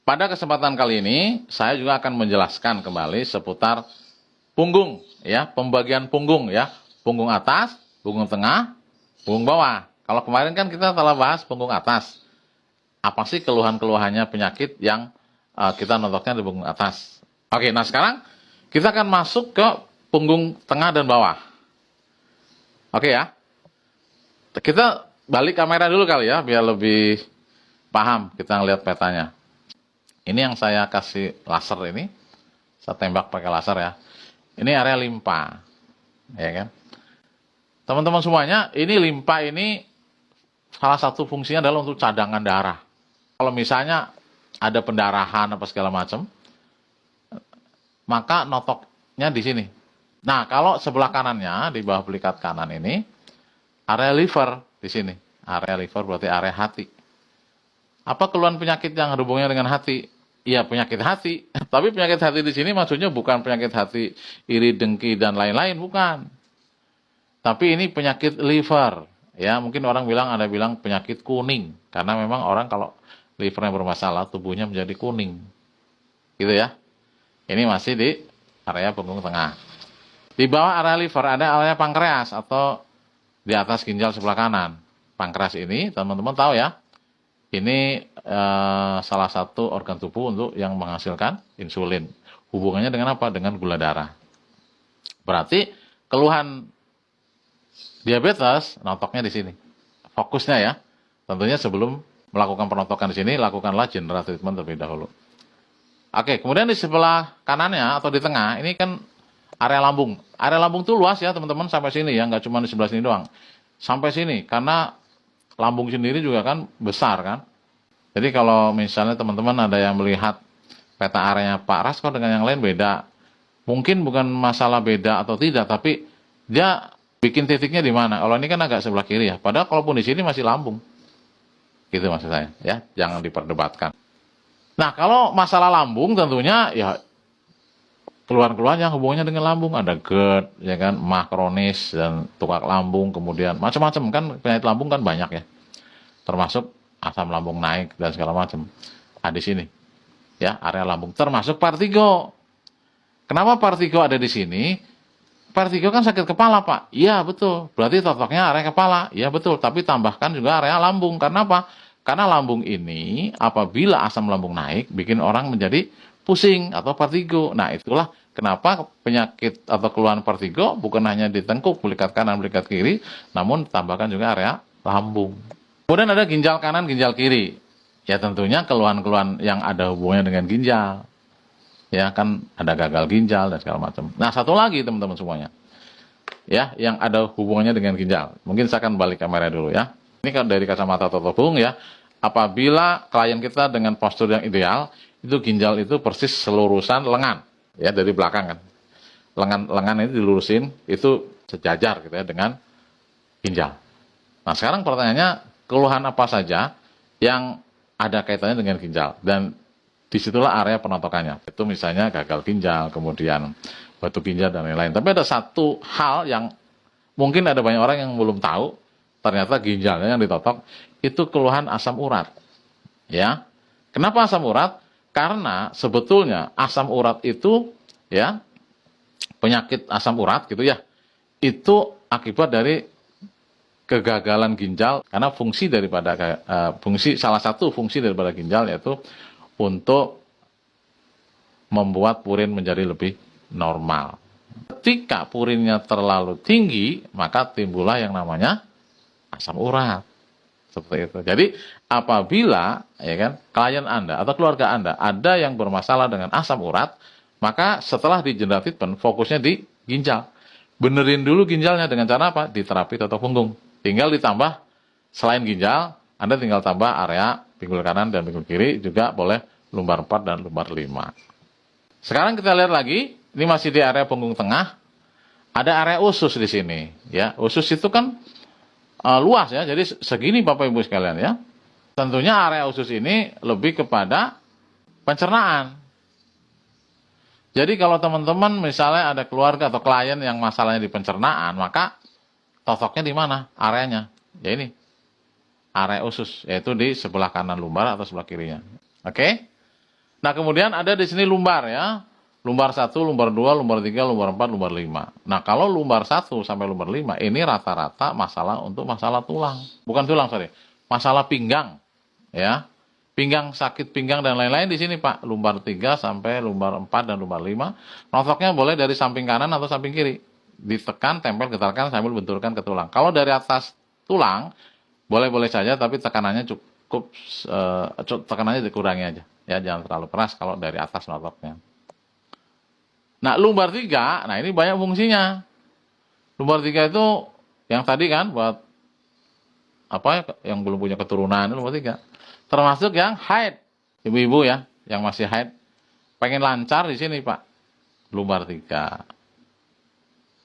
pada kesempatan kali ini, saya juga akan menjelaskan kembali seputar punggung, ya, pembagian punggung, ya, punggung atas, punggung tengah, punggung bawah. Kalau kemarin kan kita telah bahas punggung atas. Apa sih keluhan-keluhannya penyakit yang kita notoknya di punggung atas? Oke, nah sekarang kita akan masuk ke punggung tengah dan bawah. Oke ya, kita balik kamera dulu kali ya, biar lebih paham kita ngelihat petanya. Ini yang saya kasih laser ini, saya tembak pakai laser ya. Ini area limpa, ya kan? Teman-teman semuanya, ini limpa ini salah satu fungsinya adalah untuk cadangan darah. Kalau misalnya ada pendarahan apa segala macam, maka notoknya di sini. Nah, kalau sebelah kanannya di bawah pelikat kanan ini, area liver di sini. Area liver berarti area hati. Apa keluhan penyakit yang hubungannya dengan hati? Iya, penyakit hati. Tapi penyakit hati di sini maksudnya bukan penyakit hati iri, dengki, dan lain-lain, bukan. Tapi ini penyakit liver. Ya, mungkin orang bilang, ada bilang penyakit kuning. Karena memang orang kalau livernya bermasalah, tubuhnya menjadi kuning. Gitu ya. Ini masih di area punggung tengah. Di bawah area liver ada area pankreas atau di atas ginjal sebelah kanan. Pankreas ini, teman-teman tahu ya, ini salah satu organ tubuh untuk yang menghasilkan insulin. Hubungannya dengan apa? Dengan gula darah. Berarti keluhan diabetes, notoknya di sini. Fokusnya ya. Tentunya sebelum melakukan penotokan di sini, lakukanlah general treatment terlebih dahulu. Oke, kemudian di sebelah kanannya atau di tengah, ini kan area lambung. Area lambung itu luas ya teman-teman, sampai sini ya, nggak cuma di sebelah sini doang. Sampai sini, karena lambung sendiri juga kan besar kan. Jadi kalau misalnya teman-teman ada yang melihat peta areanya Pak Rasko dengan yang lain beda. Mungkin bukan masalah beda atau tidak, tapi dia bikin titiknya di mana. Kalau ini kan agak sebelah kiri ya. Padahal kalaupun di sini masih lambung. Gitu maksud saya ya, jangan diperdebatkan. Nah, kalau masalah lambung tentunya ya keluhan-keluhan yang hubungannya dengan lambung, ada GERD, ya kan, MAH kronis dan tukak lambung, kemudian macam-macam kan, penyakit lambung kan banyak ya, termasuk asam lambung naik dan segala macam. Nah, di sini ya area lambung, termasuk vertigo. Kenapa vertigo ada di sini? Vertigo kan sakit kepala Pak. Iya betul. Berarti totoknya area kepala. Iya betul. Tapi tambahkan juga area lambung. Karena apa? Karena lambung ini apabila asam lambung naik, bikin orang menjadi pusing atau vertigo. Nah, itulah kenapa penyakit atau keluhan vertigo bukan hanya di tengkuk, pelikat kanan, pelikat kiri, namun tambahkan juga area lambung. Kemudian ada ginjal kanan, ginjal kiri. Ya tentunya keluhan-keluhan yang ada hubungannya dengan ginjal. Ya kan ada gagal ginjal dan segala macam. Nah, satu lagi teman-teman semuanya. Ya, yang ada hubungannya dengan ginjal. Mungkin saya akan balik kamera dulu ya. Ini kan dari kacamata totobung ya. Apabila klien kita dengan postur yang ideal, itu ginjal itu persis selurusan lengan, ya dari belakang kan. Lengan ini dilurusin, itu sejajar gitu ya dengan ginjal. Nah sekarang pertanyaannya, keluhan apa saja yang ada kaitannya dengan ginjal, dan disitulah area penotokannya. Itu misalnya gagal ginjal, kemudian batu ginjal dan lain-lain. Tapi ada satu hal yang mungkin ada banyak orang yang belum tahu, ternyata ginjalnya yang ditotok itu keluhan asam urat. Ya, kenapa asam urat? Karena sebetulnya asam urat itu ya, penyakit asam urat gitu ya, itu akibat dari kegagalan ginjal, karena fungsi daripada salah satu fungsi daripada ginjal yaitu untuk membuat purin menjadi lebih normal. Ketika purinnya terlalu tinggi, maka timbullah yang namanya asam urat. Seperti itu. Jadi apabila ya kan klien Anda atau keluarga Anda ada yang bermasalah dengan asam urat, maka setelah di general treatment fokusnya di ginjal. Benerin dulu ginjalnya dengan cara apa? Di terapi totok punggung. Tinggal ditambah selain ginjal, Anda tinggal tambah area pinggul kanan dan pinggul kiri, juga boleh lumbar 4 dan lumbar 5. Sekarang kita lihat lagi, ini masih di area punggung tengah. Ada area usus di sini, ya. Usus itu kan luas ya, jadi segini Bapak Ibu sekalian ya. Tentunya area usus ini lebih kepada pencernaan. Jadi kalau teman-teman misalnya ada keluarga atau klien yang masalahnya di pencernaan, maka totoknya di mana areanya? Ya ini, area usus, yaitu di sebelah kanan lumbar atau sebelah kirinya. Oke? Nah, kemudian ada di sini lumbar ya. Lumbar 1, lumbar 2, lumbar 3, lumbar 4, lumbar 5. Nah, kalau lumbar 1 sampai lumbar 5, ini rata-rata masalah tulang. Bukan tulang, sorry. Masalah pinggang. Ya. Pinggang, sakit pinggang dan lain-lain di sini, Pak. Lumbar 3 sampai lumbar 4 dan lumbar 5. Notoknya boleh dari samping kanan atau samping kiri. Ditekan, tempel, getarkan sambil benturkan ke tulang. Kalau dari atas tulang, boleh-boleh saja, tapi tekanannya cukup, tekanannya dikurangi aja. Ya, jangan terlalu keras kalau dari atas notoknya. Nah, lumbar 3, nah ini banyak fungsinya. Lumbar 3 itu yang tadi kan buat apa yang belum punya keturunan, lumbar 3. Termasuk yang haid. Ibu-ibu ya, yang masih haid. Pengen lancar di sini, Pak. Lumbar 3.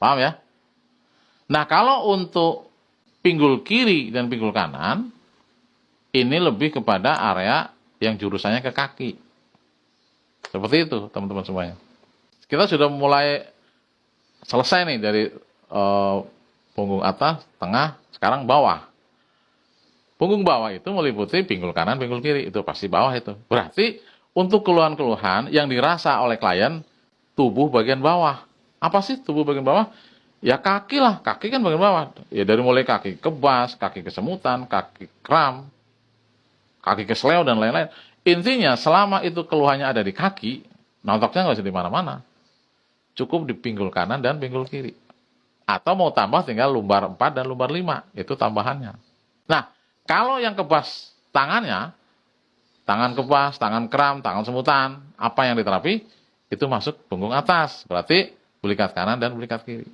Paham ya? Nah, kalau untuk pinggul kiri dan pinggul kanan, ini lebih kepada area yang jurusannya ke kaki. Seperti itu, teman-teman semuanya. Kita sudah mulai selesai nih dari punggung atas, tengah, sekarang bawah. Punggung bawah itu meliputi pinggul kanan, pinggul kiri. Itu pasti bawah itu. Berarti untuk keluhan-keluhan yang dirasa oleh klien, tubuh bagian bawah. Apa sih tubuh bagian bawah? Ya kaki lah. Kaki kan bagian bawah. Ya dari mulai kaki kebas, kaki kesemutan, kaki kram, kaki kesleo, dan lain-lain. Intinya selama itu keluhannya ada di kaki, notoknya nggak usah di mana-mana. Cukup di pinggul kanan dan pinggul kiri. Atau mau tambah tinggal lumbar 4 dan lumbar 5. Itu tambahannya. Nah, kalau yang kebas tangannya, tangan kebas, tangan kram, tangan semutan, apa yang diterapi, itu masuk punggung atas. Berarti belikat kanan dan belikat kiri.